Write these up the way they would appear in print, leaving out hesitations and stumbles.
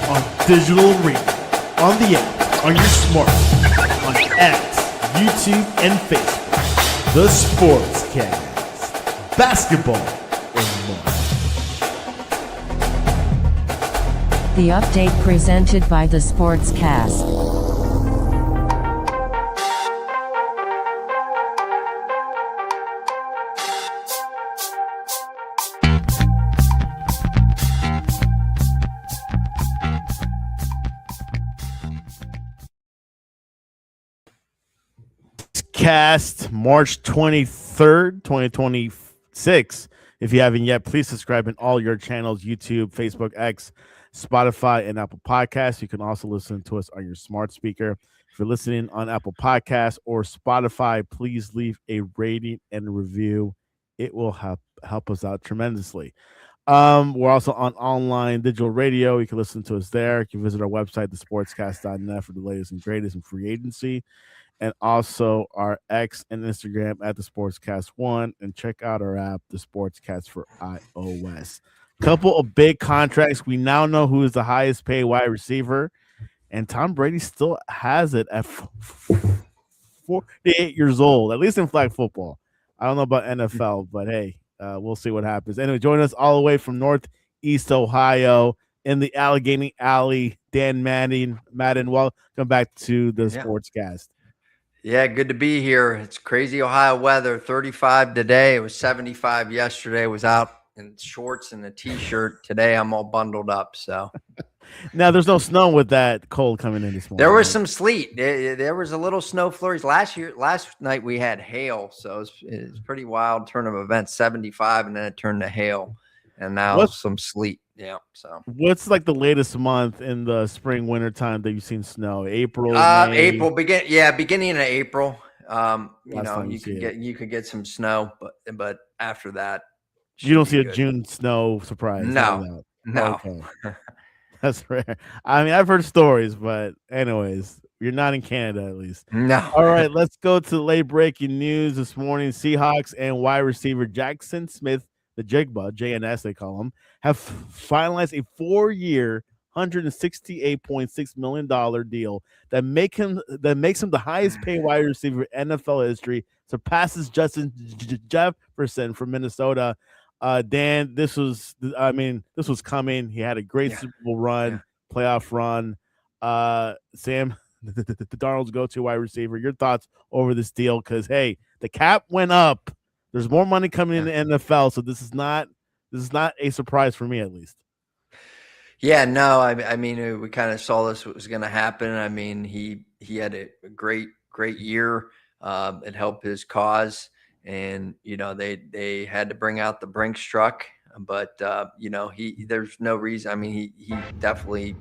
on digital radio, on the app, on your smartphone, on X, YouTube, and Facebook. The Sportscast. Basketball and more. The update presented by the Sportscast. Cast March 23rd, 2026. If you haven't yet, please subscribe in all your channels: YouTube, Facebook, X, Spotify, and Apple Podcasts. You can also listen to us on your smart speaker. If you're listening on Apple Podcasts or Spotify, please leave a rating and review. It will help us out tremendously. We're also on online digital radio. You can listen to us there. You can visit our website, thesportscast.net, for the latest and greatest in free agency, and also our X and Instagram at the Sportscast1, and check out our app, the Sportscast, for iOS. Couple of big contracts. We now know who is the highest paid wide receiver, and Tom Brady still has it at 48 years old, at least in flag football. I don't know about NFL, but hey, we'll see what happens. Anyway, join us all the way from Northeast Ohio in the Allegheny Alley. Dan Madden, welcome back to the Sportscast. Yeah, good to be here. It's crazy Ohio weather. 35 today. It was 75 yesterday. I was out in shorts and a t-shirt. Today I'm all bundled up. So now there's no snow with that cold coming in this morning. There was some sleet. There was a little snow flurries last night. We had hail, so it's pretty wild turn of events. 75, and then it turned to hail, and now some sleet. Yeah. So what's like the latest month in the spring winter time that you've seen snow? April, beginning of April. You could get some snow, but after that, you don't see a June snow surprise. No. Okay. That's rare. I mean, I've heard stories, but anyways, you're not in Canada at least. No. All right, let's go to late breaking news this morning. Seahawks and wide receiver Jaxon Smith-Njigba, JNS they call him, have finalized a 4-year, $168.6 million deal that makes him the highest paid wide receiver in NFL history, surpasses Justin Jefferson from Minnesota. Dan, this was coming. He had a great Super Bowl run, playoff run. Sam, the Darnold's go-to wide receiver. Your thoughts over this deal? Because hey, the cap went up. There's more money coming in the NFL, so this is not a surprise for me, at least. Yeah, no, I mean, we kind of saw this was going to happen. I mean, he had a great year. It helped his cause, and they had to bring out the Brinks truck, but there's no reason. I mean, he definitely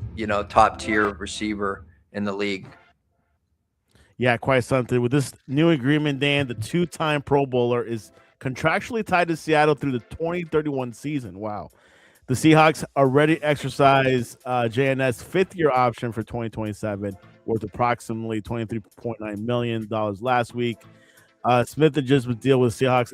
top tier receiver in the league. Yeah, quite something. With this new agreement, Dan, the 2-time Pro Bowler is contractually tied to Seattle through the 2031 season. Wow. The Seahawks already exercised JNS' 5th-year option for 2027, worth approximately $23.9 million last week. Smith-Njigba's deal with Seahawks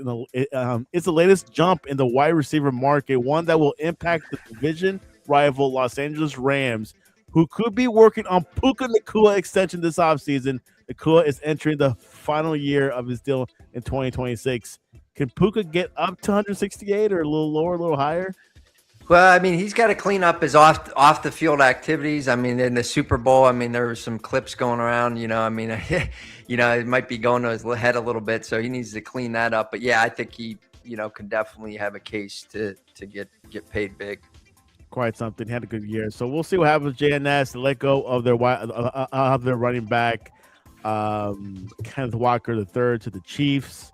it's the latest jump in the wide receiver market, one that will impact the division rival Los Angeles Rams, who could be working on Puka Nacua extension this offseason. Nacua is entering the final year of his deal in 2026. Can Puka get up to 168 or a little lower, a little higher? Well, I mean, he's got to clean up his off the field activities. I mean, in the Super Bowl, I mean, there were some clips going around. I mean, it might be going to his head a little bit, so he needs to clean that up. But yeah, I think he, can definitely have a case to get paid big. Quite something. He had a good year, so we'll see what happens. JNS let go of their running back, Kenneth Walker III, to the Chiefs.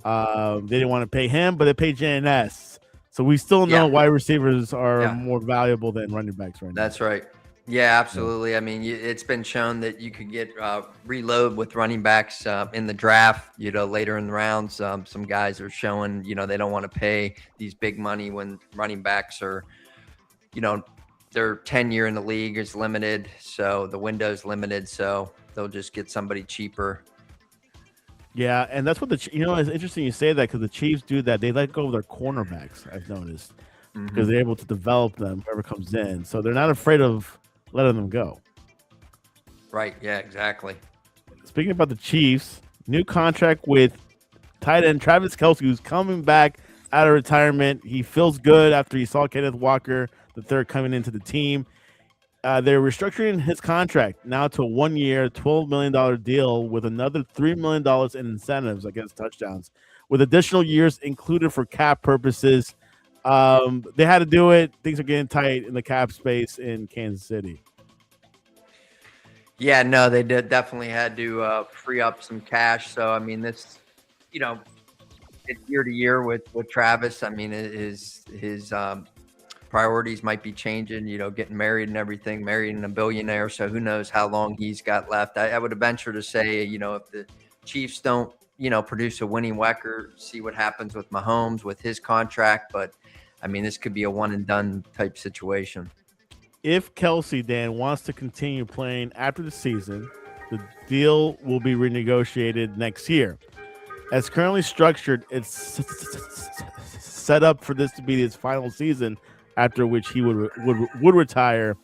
They didn't want to pay him, but they paid JNS. So we still know wide receivers are more valuable than running backs right now. That's right. Yeah, absolutely. I mean, it's been shown that you could get reload with running backs in the draft, later in the rounds. Some guys are showing, they don't want to pay these big money when running backs are, their tenure in the league is limited. So the window's limited. So they'll just get somebody cheaper. Yeah, and that's what it's interesting you say that, because the Chiefs do that. They let go of their cornerbacks, I've noticed, because they're able to develop them, whoever comes in. So they're not afraid of letting them go. Right. Yeah, exactly. Speaking about the Chiefs, new contract with tight end Travis Kelce, who's coming back out of retirement. He feels good after he saw Kenneth Walker the third coming into the team. They're restructuring his contract now to a 1 year, $12 million deal with another $3 million in incentives against touchdowns, with additional years included for cap purposes. They had to do it. Things are getting tight in the cap space in Kansas City. Yeah, no, they definitely had to free up some cash. So, I mean, this, it's year to year with Travis. I mean, his priorities might be changing, getting married and everything, married and a billionaire. So who knows how long he's got left. I would venture to say, if the Chiefs don't, produce a winning record, see what happens with Mahomes with his contract. But I mean, this could be a one and done type situation. If Kelce, Dan, wants to continue playing after the season, the deal will be renegotiated next year. As currently structured, it's set up for this to be his final season, after which he would retire,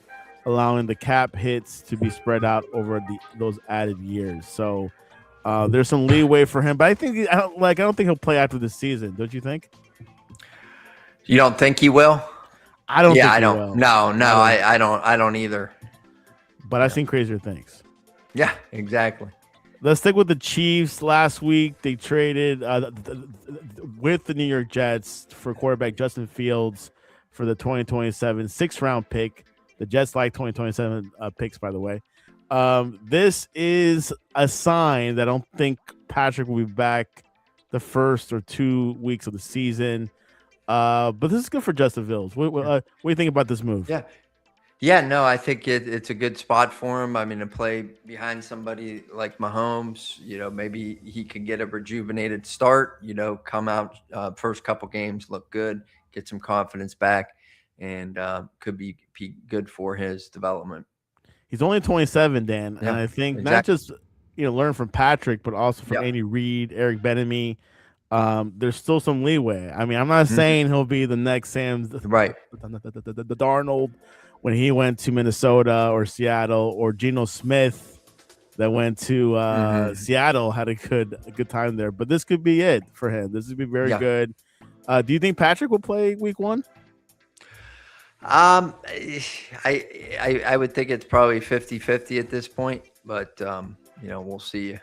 allowing the cap hits to be spread out over those added years. So there's some leeway for him, but I don't think he'll play after the season. Don't you think? You don't think he will? I don't. Yeah, think I don't. Will. No, I don't. I don't either. But I've seen crazier things. Yeah, exactly. Let's stick with the Chiefs. Last week, they traded with the New York Jets for quarterback Justin Fields for the 2027 6th-round pick. The Jets like 2027 picks, by the way. This is a sign that I don't think Patrick will be back the first or 2 weeks of the season. But this is good for Justin Fields. What do you think about this move? Yeah, no, I think it's a good spot for him. I mean, to play behind somebody like Mahomes, maybe he could get a rejuvenated start, come out first couple games, look good, get some confidence back, and could be good for his development. He's only 27, Dan, and I think not just learn from Patrick, but also from Andy Reid, Eric Bieniemy. There's still some leeway. I mean, I'm not saying he'll be the next Sam, right? The Darnold when he went to Minnesota or Seattle, or Geno Smith that went to Seattle, had a good time there. But this could be it for him. This would be very good. Do you think Patrick will play week 1? I would think it's probably 50-50 at this point, but we'll see.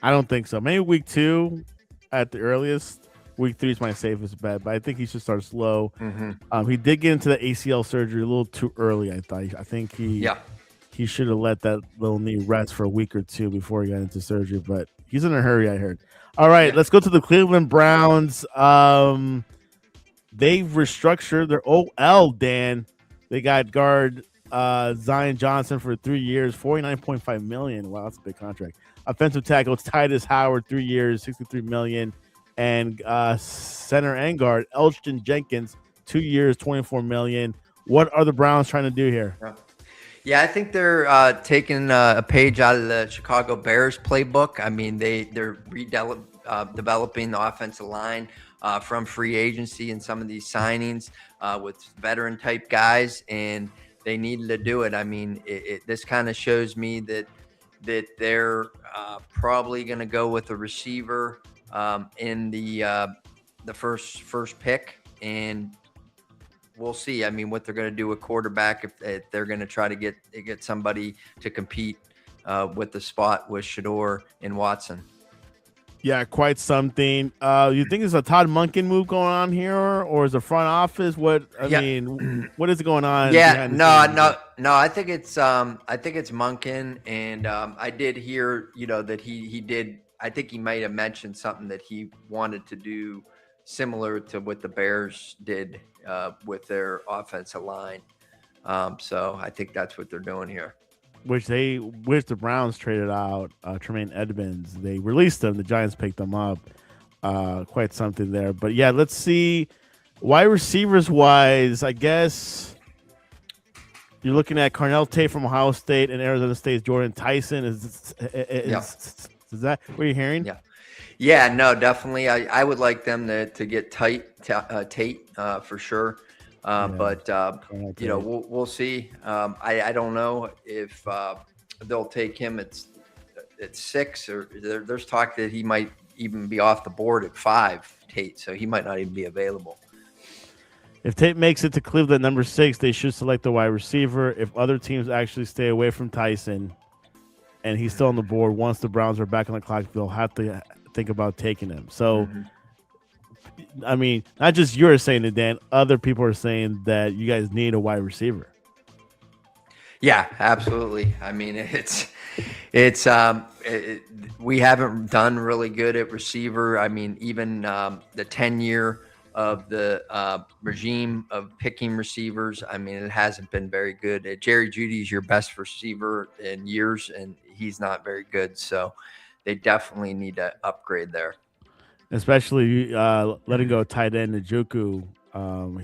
I don't think so. Maybe week 2 at the earliest. Week 3 is my safest bet, but I think he should start slow. He did get into the ACL surgery a little too early, I thought. I think he should have let that little knee rest for a week or 2 before he got into surgery, but he's in a hurry, I heard. All right, let's go to the Cleveland Browns. They've restructured their OL, Dan. They got guard Zion Johnson for 3 years, $49.5 million. Wow, that's a big contract. Offensive tackle Titus Howard, 3 years, $63 million. And center and guard Elgton Jenkins, 2 years, $24 million. What are the Browns trying to do here? Yeah, I think they're taking a page out of the Chicago Bears playbook. I mean, they're developing the offensive line from free agency and some of these signings with veteran type guys, and they needed to do it. I mean, this kind of shows me that they're probably going to go with a receiver in the first pick, and we'll see. I mean, what they're going to do with quarterback, if they're going to try to get somebody to compete with the spot with Shador and Watson. Yeah, quite something. You think it's a Todd Monken move going on here, or is the front office? What what is going on? Yeah, no. I think it's Monken, and I did hear that he did. I think he might have mentioned something that he wanted to do similar to what the Bears did with their offensive line. So I think that's what they're doing here. Which the Browns traded out Tremaine Edmonds. They released them. The Giants picked them up. Quite something there. But yeah, let's see. Wide receivers wise, I guess you're looking at Carnell Tate from Ohio State and Arizona State's Jordan Tyson. Is that what you're hearing? Yeah, no, definitely. I would like them to get Tate for sure. But Cornell you know, Tate. we'll see. I don't know if they'll take him at 6, or there's talk that he might even be off the board at 5, Tate. So he might not even be available. If Tate makes it to Cleveland number 6, they should select the wide receiver. If other teams actually stay away from Tyson and he's still on the board, once the Browns are back on the clock, they'll have to think about taking him. So, I mean, not just you're saying it, Dan. Other people are saying that you guys need a wide receiver. Yeah, absolutely. I mean, we haven't done really good at receiver. I mean, even the 10-year of the regime of picking receivers, I mean, it hasn't been very good. Jerry Jeudy's your best receiver in years, and he's not very good. So they definitely need to upgrade there. Especially letting go of tight end Njoku.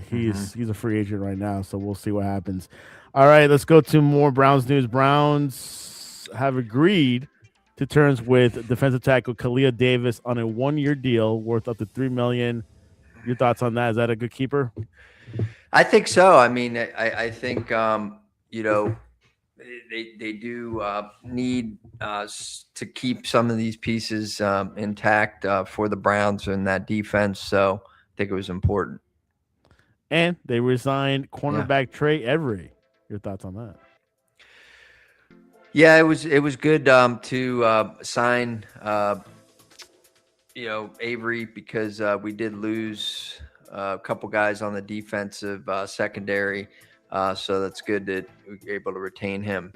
He's a free agent right now, so we'll see what happens. All right, let's go to more Browns news. Browns have agreed to terms with defensive tackle Kalia Davis on a 1-year deal worth up to $3 million. Your thoughts on that? Is that a good keeper? I think so. I mean, I think you know, they do need to keep some of these pieces intact for the Browns and that defense. So I think it was important. And they resigned cornerback Trey Every. Your thoughts on that? Yeah, it was good to sign Avery, because we did lose a couple guys on the defensive secondary. So that's good that we were able to retain him.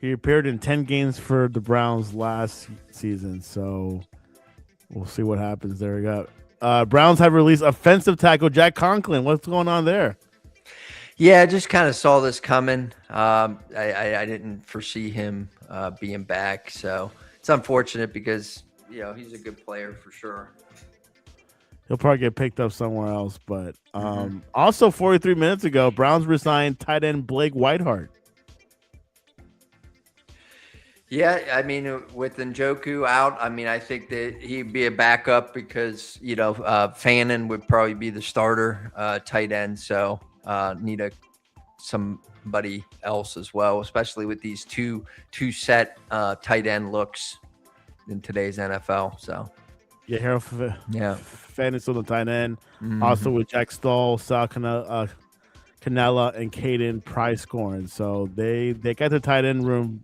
He appeared in 10 games for the Browns last season, so we'll see what happens there. We got Browns have released offensive tackle Jack Conklin. What's going on there? Yeah, I just kind of saw this coming. I didn't foresee him being back, so it's unfortunate because he's a good player for sure. He'll probably get picked up somewhere else. But also 43 minutes ago, Browns resigned tight end Blake Whiteheart. Yeah, I mean, with Njoku out, I mean, I think that he'd be a backup because, Fannin would probably be the starter tight end. So need somebody else as well, especially with these two set tight end looks in today's NFL. So yeah, Harold Fannin's on the tight end. Also with Jack Stoll, Sal Canella, and Caden Price scoring. So they got the tight end room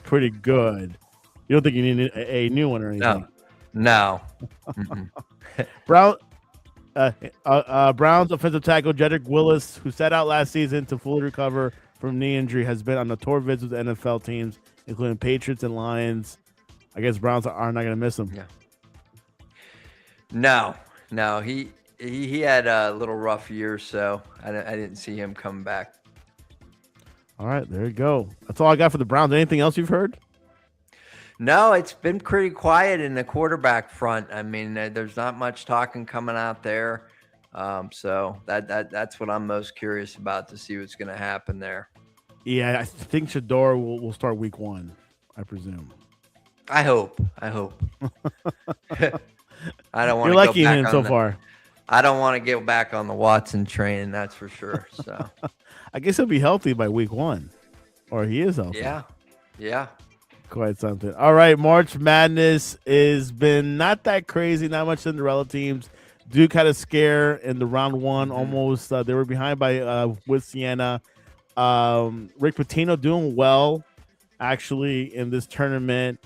pretty good. You don't think you need a new one or anything? No. Browns offensive tackle Jedrick Willis, who sat out last season to fully recover from knee injury, has been on the tour visits with NFL teams, including Patriots and Lions. I guess Browns are not going to miss him. Yeah. No. He had a little rough year, so I didn't see him come back. All right, there you go. That's all I got for the Browns. Anything else you've heard? No, it's been pretty quiet in the quarterback front. I mean, there's not much talking coming out there. So that's what I'm most curious about, to see what's going to happen there. Yeah, I think Shador will start week 1, I presume. I hope. I don't want to. You're liking him so far. I don't want to get back on the Watson train, that's for sure. So I guess he'll be healthy by week 1, or he is healthy. Yeah. Quite something. All right, March Madness has been not that crazy, not much Cinderella teams. Duke had a scare in the round 1, almost. They were behind with Siena. Rick Pitino doing well, actually, in this tournament.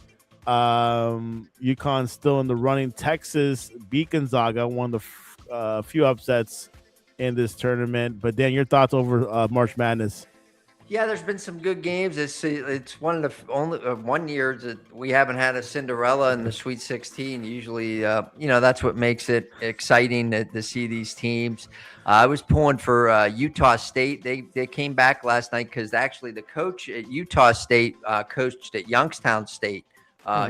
UConn still in the running. Texas beat Gonzaga, one of the few upsets in this tournament. But Dan, your thoughts over March Madness? Yeah, there's been some good games. It's one of the only 1 year that we haven't had a Cinderella in the Sweet 16. Usually, that's what makes it exciting to see these teams. I was pulling for Utah State. They came back last night because actually the coach at Utah State coached at Youngstown State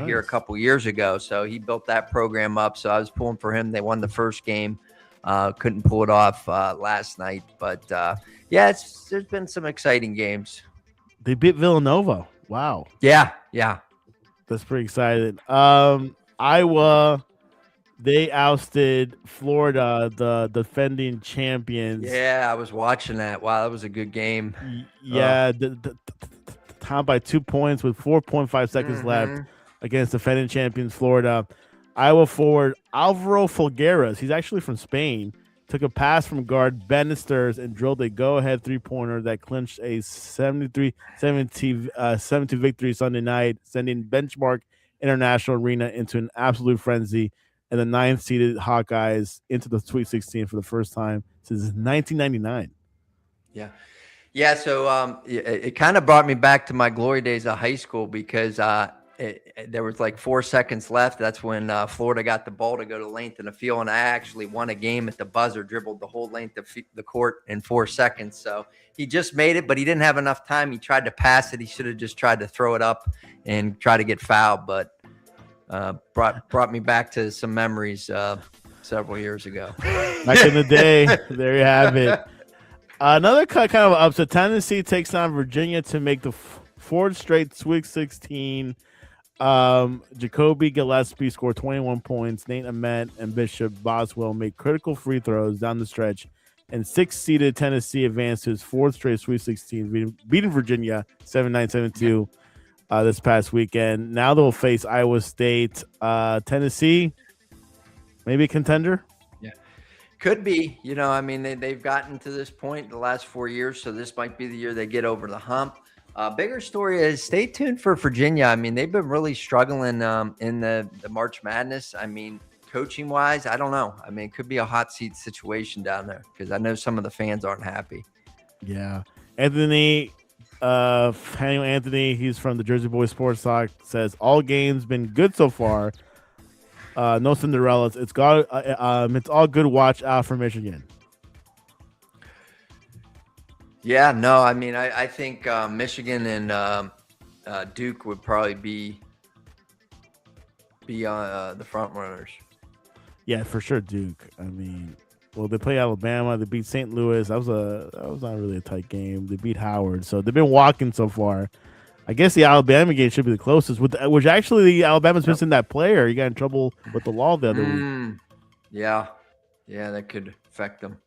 here a couple years ago. So he built that program up. So I was pulling for him. They won the first game. Couldn't pull it off last night, but there's been some exciting games. They beat Villanova. Wow. Yeah. That's pretty exciting. Iowa They ousted Florida, the defending champions. Yeah, I was watching that. Wow, that was a good game. Yeah, tied by 2 points with 4.5 seconds left Mm-hmm. against defending champions Florida. Iowa forward Alvaro Folgueras, he's actually from Spain, took a pass from guard Bannisters and drilled a go-ahead three-pointer that clinched a 73-70 victory Sunday night, sending Benchmark International Arena into an absolute frenzy, and the 9th-seeded Hawkeyes into the Sweet 16 for the first time since 1999. Yeah. Yeah, so it kind of brought me back to my glory days of high school because there was like 4 seconds left. That's when Florida got the ball to go to length in the field, and I actually won a game at the buzzer, dribbled the whole length of the court in 4 seconds. So he just made it, but he didn't have enough time. He tried to pass it. He should have just tried to throw it up and try to get fouled, but brought me back to some memories several years ago. Back in the day, there you have it. Another kind of upset. Tennessee takes on Virginia to make the fourth straight Sweet 16. Jacoby Gillespie scored 21 points. Nate Ahmet and Bishop Boswell made critical free throws down the stretch. And 6th-seeded Tennessee advanced to its fourth straight Sweet 16, beating Virginia 7-9, 7-2 this past weekend. Now they'll face Iowa State. Tennessee, maybe a contender? Could be, I mean, they've gotten to this point the last 4 years, so this might be the year they get over the hump. Bigger story is stay tuned for Virginia. I mean, they've been really struggling in the March Madness. I mean, coaching wise, I don't know. I mean, it could be a hot seat situation down there because I know some of the fans aren't happy. Yeah. Anthony, he's from the Jersey Boys Sports Talk, says all games been good so far. No Cinderellas. It's all good. Watch out for Michigan. Yeah, no, I mean, I think Michigan and Duke would probably be the front runners. Yeah, for sure, Duke. I mean, well, they play Alabama. They beat St. Louis. That was not really a tight game. They beat Howard, so they've been walking so far. I guess the Alabama game should be the closest. Which actually, the Alabama's missing that player. He got in trouble with the law the other week. Yeah, that could affect them.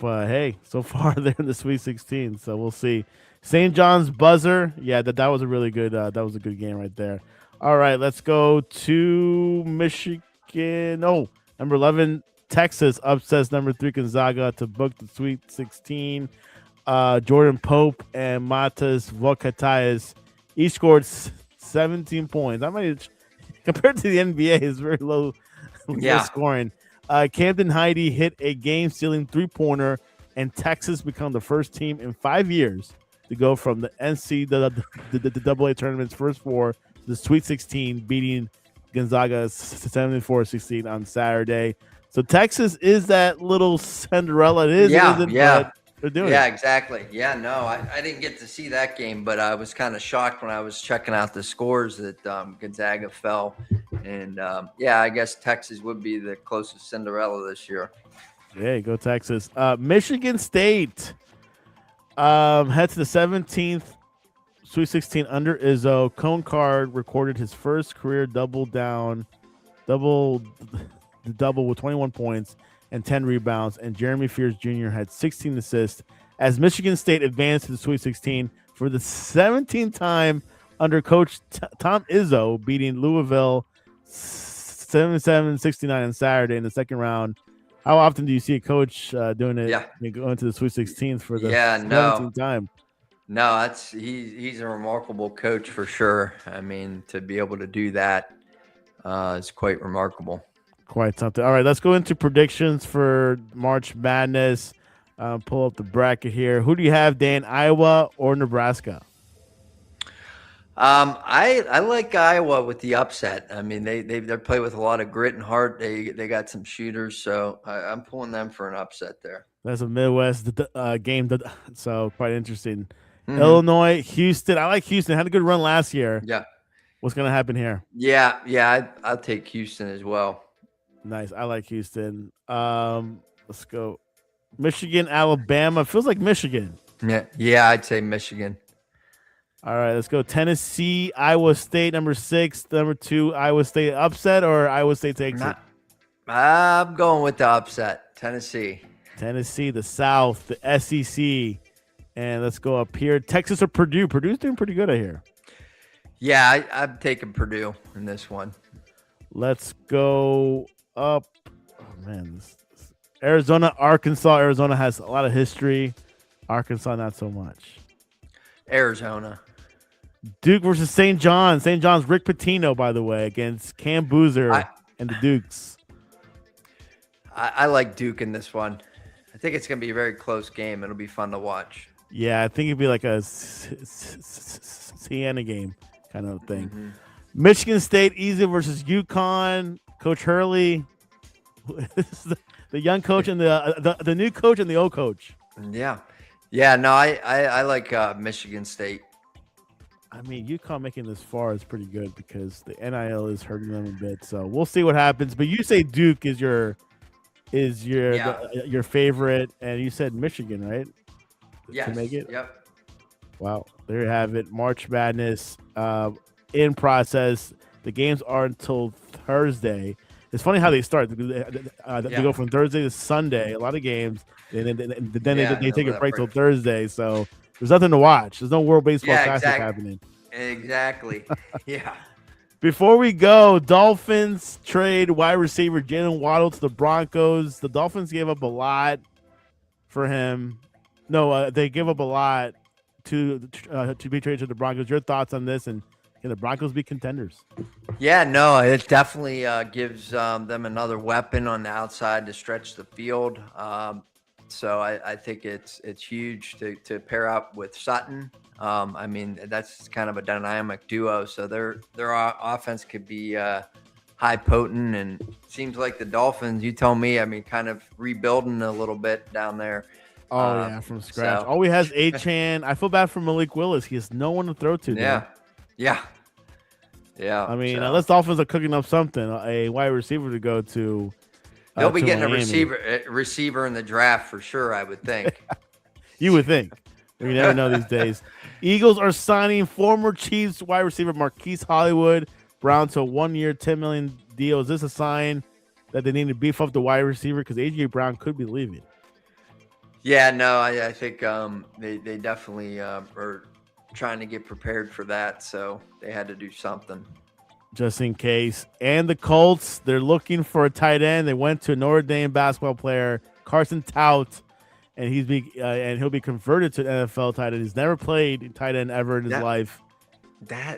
But hey, so far they're in the Sweet 16, so we'll see. St. John's buzzer. Yeah, that was a really good. That was a good game right there. All right, let's go to Michigan. Oh, number 11, Texas upsets number 3 Gonzaga to book the Sweet 16. Jordan Pope and Matas Vokatayas each scored 17 points. I might compared to the NBA, is very low scoring. Camden Heidi hit a game-stealing three-pointer, and Texas become the first team in 5 years to go from the NCAA tournament's first 4 to the Sweet 16, beating Gonzaga 74-16 on Saturday. So Texas is that little Cinderella. It is. But they're doing it. Exactly. Yeah, no, I didn't get to see that game, but I was kind of shocked when I was checking out the scores that Gonzaga fell. And, I guess Texas would be the closest Cinderella this year. Yeah, go Texas. Michigan State head to the 17th Sweet 16 under Izzo. Cone Card recorded his first career double with 21 points and 10 rebounds, and Jeremy Fears Jr. had 16 assists as Michigan State advanced to the Sweet 16 for the 17th time under Coach Tom Izzo, beating Louisville 77-69 on Saturday in the second round. How often do you see a coach doing it? Yeah. Going to the Sweet 16 for the 17th time? No, he's a remarkable coach for sure. I mean, to be able to do that is quite remarkable. Quite something. All right, let's go into predictions for March Madness. Pull up the bracket here. Who do you have, Dan? Iowa or Nebraska? I like Iowa with the upset. I mean, they play with a lot of grit and heart. They got some shooters, so I'm pulling them for an upset there. That's a Midwest game, so quite interesting. Mm-hmm. Illinois, Houston. I like Houston. Had a good run last year. Yeah. What's going to happen here? Yeah. I'll take Houston as well. Nice. I like Houston. Let's go. Michigan, Alabama. Feels like Michigan. Yeah, I'd say Michigan. All right, let's go. Tennessee, Iowa State, number 6. Number 2, Iowa State upset, or Iowa State takes it? I'm going with the upset, Tennessee. Tennessee, the South, the SEC, and let's go up here. Texas or Purdue? Purdue's doing pretty good, I hear. Yeah, I'm taking Purdue in this one. Let's go up. Oh man, Arizona, Arkansas. Arizona has a lot of history. Arkansas, not so much. Arizona. Duke versus St. John's. St. John's, Rick Pitino, by the way, against Cam Boozer and the Dukes. I like Duke in this one. I think it's going to be a very close game. It'll be fun to watch. Yeah, I think it'd be like a Siena game kind of thing. Mm-hmm. Michigan State, easy versus UConn. Coach Hurley, the young coach and the new coach and the old coach. Yeah. No, I like Michigan State. I mean, UConn making this far is pretty good because the NIL is hurting them a bit. So we'll see what happens. But you say Duke is your favorite, and you said Michigan, right? Yes. To make it. Yep. Wow, there you have it. March Madness in process. The games are until Thursday. It's funny how they start. They go from Thursday to Sunday. A lot of games, and then they take a break till Thursday. So there's nothing to watch. There's no World Baseball Classic happening. Exactly. Yeah. Before we go, Dolphins trade wide receiver Jalen Waddle to the Broncos. The Dolphins gave up a lot for him. No, they give up a lot to be traded to the Broncos. Your thoughts on this, and can the Broncos be contenders? Yeah, no, it definitely gives them another weapon on the outside to stretch the field. So I think it's huge to pair up with Sutton. I mean, that's kind of a dynamic duo. So their offense could be high potent, and seems like the Dolphins, you tell me, I mean, kind of rebuilding a little bit down there. Oh, yeah, from scratch. So. All he has Achan. I feel bad for Malik Willis. He has no one to throw to. Yeah. I mean, unless Dolphins are cooking up something, a wide receiver to go to. They'll be getting a receiver in the draft for sure, I would think. You would think. We never know these days. Eagles are signing former Chiefs wide receiver Marquise Hollywood Brown to a 1-year, $10 million deal. Is this a sign that they need to beef up the wide receiver? Because A.J. Brown could be leaving. Yeah, no, I think they definitely are trying to get prepared for that, so they had to do something. Just in case. And the Colts, they're looking for a tight end. They went to a Notre Dame basketball player, Carson Tout, and he'll be converted to an NFL tight end. He's never played tight end ever in his life.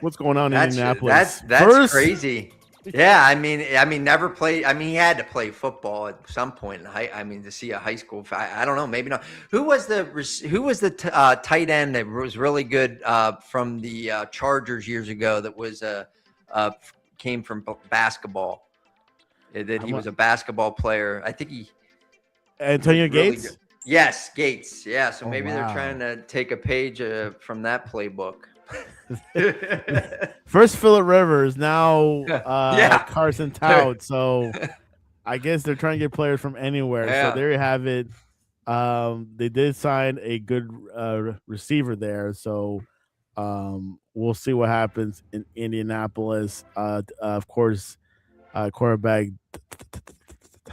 What's going on in Indianapolis? That's crazy. Yeah, I mean, never played. I mean, he had to play football at some point in to see a high school. I don't know, maybe not. Who was the tight end that was really good from the Chargers years ago? That was came from basketball. He was a basketball player. I think Antonio Gates. Good. Yes, Gates. Yeah, so maybe they're trying to take a page from that playbook. First Phillip Rivers, now Carson Tout. So I guess they're trying to get players from anywhere. Yeah. So there you have it. They did sign a good receiver there. So we'll see what happens in Indianapolis. Of course, quarterback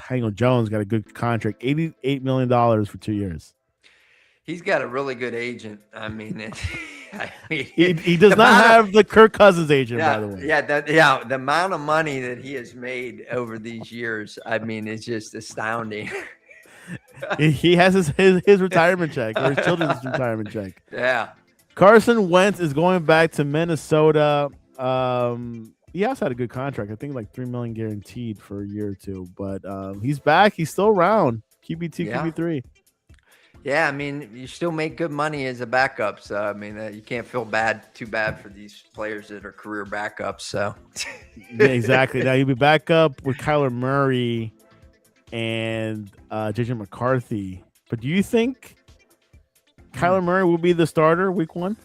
Daniel Jones got a good contract, $88 million for 2 years. He's got a really good agent. I mean, he does not have the Kirk Cousins agent, by the way. The amount of money that he has made over these years, I mean, it's just astounding. He has his retirement check, or his children's retirement check. Yeah. Carson Wentz is going back to Minnesota. He also had a good contract. I think like $3 million guaranteed for a year or two. But he's back. He's still around. QB2, QB3. Yeah, I mean, you still make good money as a backup. So, I mean, you can't feel too bad for these players that are career backups. So, yeah, exactly. Now, you'll be back up with Kyler Murray and JJ McCarthy. But do you think Kyler Murray will be the starter week 1?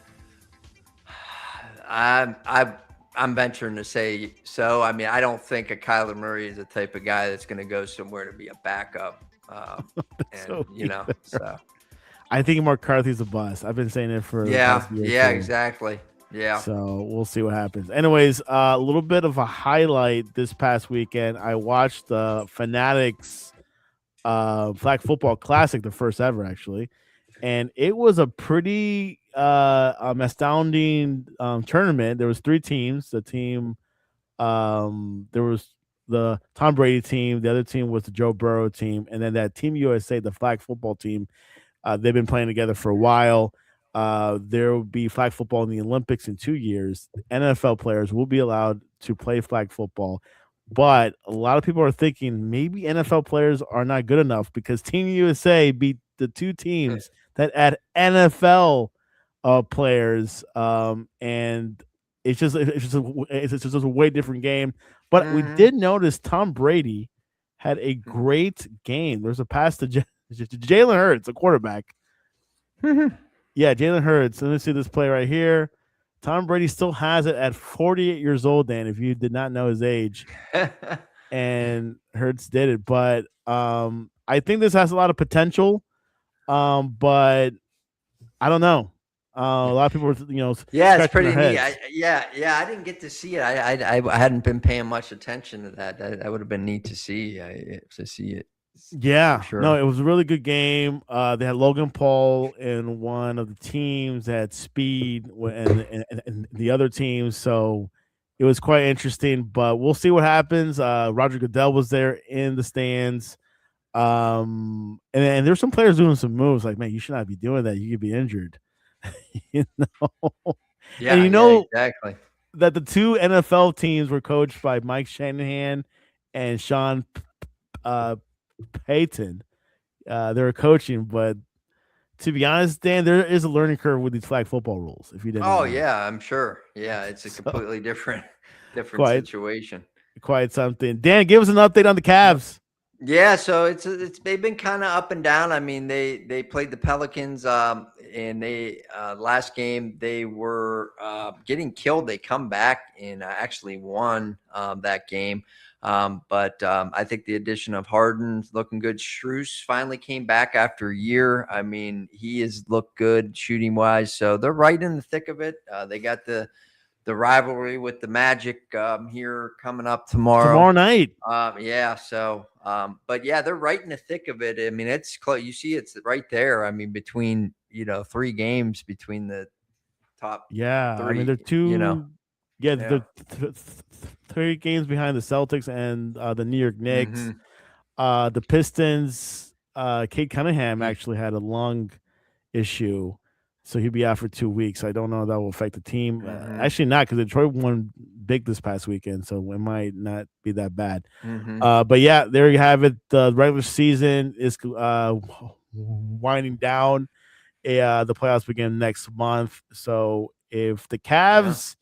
I'm venturing to say so. I mean, I don't think a Kyler Murray is the type of guy that's going to go somewhere to be a backup. So I think McCarthy's a bust. I've been saying it for exactly. Yeah. So we'll see what happens. Anyways, a little bit of a highlight this past weekend. I watched the Fanatics Flag Football Classic, the first ever actually, and it was a pretty astounding tournament. There was three teams. There was the Tom Brady team. The other team was the Joe Burrow team, and then that Team USA, the flag football team. They've been playing together for a while. There will be flag football in the Olympics in 2 years. NFL players will be allowed to play flag football, but a lot of people are thinking maybe NFL players are not good enough because Team USA beat the two teams that had NFL players, and it's just a way different game. But we Hmm. did notice Tom Brady had a great game. There's a pass to Jalen Hurts, a quarterback. Yeah, Jalen Hurts. Let me see this play right here. Tom Brady still has it at 48 years old, Dan, if you did not know his age. And Hurts did it. But I think this has a lot of potential. But I don't know. A lot of people were, Yeah, it's scratching their pretty neat. heads. Yeah, I didn't get to see it. I hadn't been paying much attention to that. That would have been neat to see. To see it for Yeah, no, sure. it was a really good game. They had Logan Paul in one of the teams that had speed, and the other team. So it was quite interesting. But we'll see what happens. Roger Goodell was there in the stands. And there's some players doing some moves like, man, you should not be doing that. You could be injured. you know, and Yeah, yeah, exactly. that the two NFL teams were coached by Mike Shanahan and Sean uh, Payton. They were coaching, but to be honest, Dan, there is a learning curve with these flag football rules. If you did not Oh know, yeah, I'm sure. Yeah, it's a so completely different quite situation. quite something. Dan, give us an update on the Cavs. Yeah, so it's they've been kind of up and down. I mean, they played the Pelicans, and they last game they were getting killed. They come back and actually won that game. But I think the addition of Harden's looking good. Strus finally came back after a year. I mean, he has looked good shooting wise. So they're right in the thick of it. They got the rivalry with the Magic here coming up tomorrow. Tomorrow night. Yeah. So, but yeah, they're right in the thick of it. I mean, it's close. You see, it's right there. I mean, between 3 games between the top Yeah, I mean three. they're two. Yeah, Yeah. they're 3 games behind the Celtics and the New York Knicks. Mm-hmm. The Pistons. Kate Cunningham Yeah. actually had a lung issue, so he'll be out for 2 weeks. I don't know if that will affect the team. Mm-hmm. Actually, not because Detroit won big this past weekend, so it might not be that bad. Mm-hmm. But yeah, there you have it. The regular season is winding down. The playoffs begin next month. So if the Yeah. Cavs,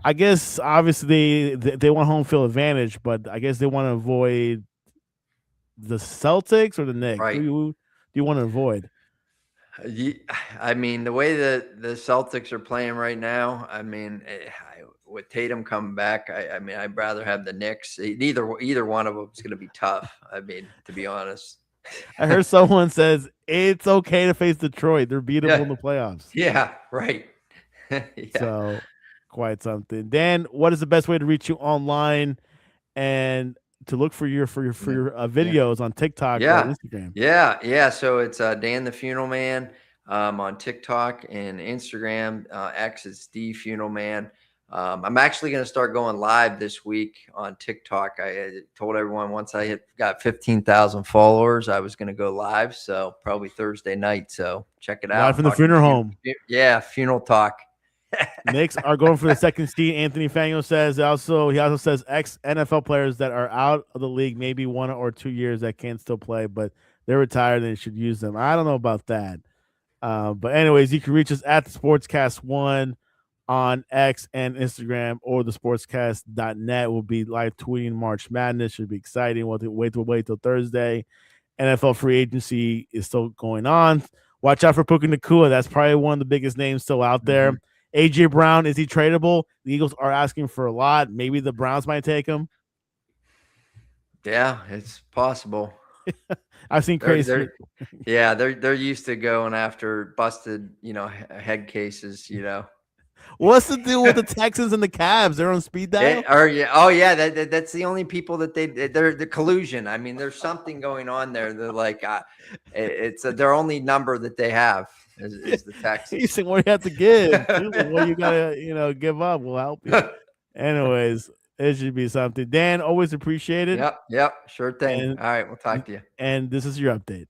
I guess obviously they want home field advantage, but I guess they want to avoid the Celtics or the Knicks. Right. Who do you want to avoid? I mean, the way that the Celtics are playing right now, I mean, with Tatum coming back, I mean, I'd rather have the Knicks. Either one of them is going to be tough. I mean, to be honest. I heard someone says it's okay to face Detroit. They're beatable in the playoffs. Yeah, right. Yeah. So quite something. Dan, what is the best way to reach you online and to look for your videos on TikTok or Yeah. Instagram? Yeah. So it's Dan the Funeral Man on TikTok and Instagram. X is the Funeral Man. I'm actually going to start going live this week on TikTok. I told everyone once I got 15,000 followers, I was going to go live. So probably Thursday night. So check it out. Live from the funeral home. Yeah, funeral talk. Knicks are going for the second seed. Anthony Fangio says he also says ex NFL players that are out of the league, maybe 1 or 2 years that can still play, but they're retired and should use them. I don't know about that. But anyways, you can reach us at the Sportscast1 on X and Instagram, or the sportscast.net. We'll be live tweeting March Madness. Should be exciting. We'll wait till Thursday. NFL free agency is still going on. Watch out for Puka Nacua. That's probably one of the biggest names still out there. Mhm. AJ Brown, is he tradable? The Eagles are asking for a lot. Maybe the Browns might take him. Yeah, it's possible. I've seen crazy. They're used to going after busted, head cases, What's the deal with the Texans and the Cavs? They're on speed dial. That's the only people that they're the collusion. I mean, there's something going on there. They're like, it's their only number that they have is the Texans. He's saying, what do you have to give? What you gotta, give up. We'll help you. Anyways, it should be something. Dan, always appreciate it. Yep, sure thing. And- All right, we'll talk to you. And this is your update.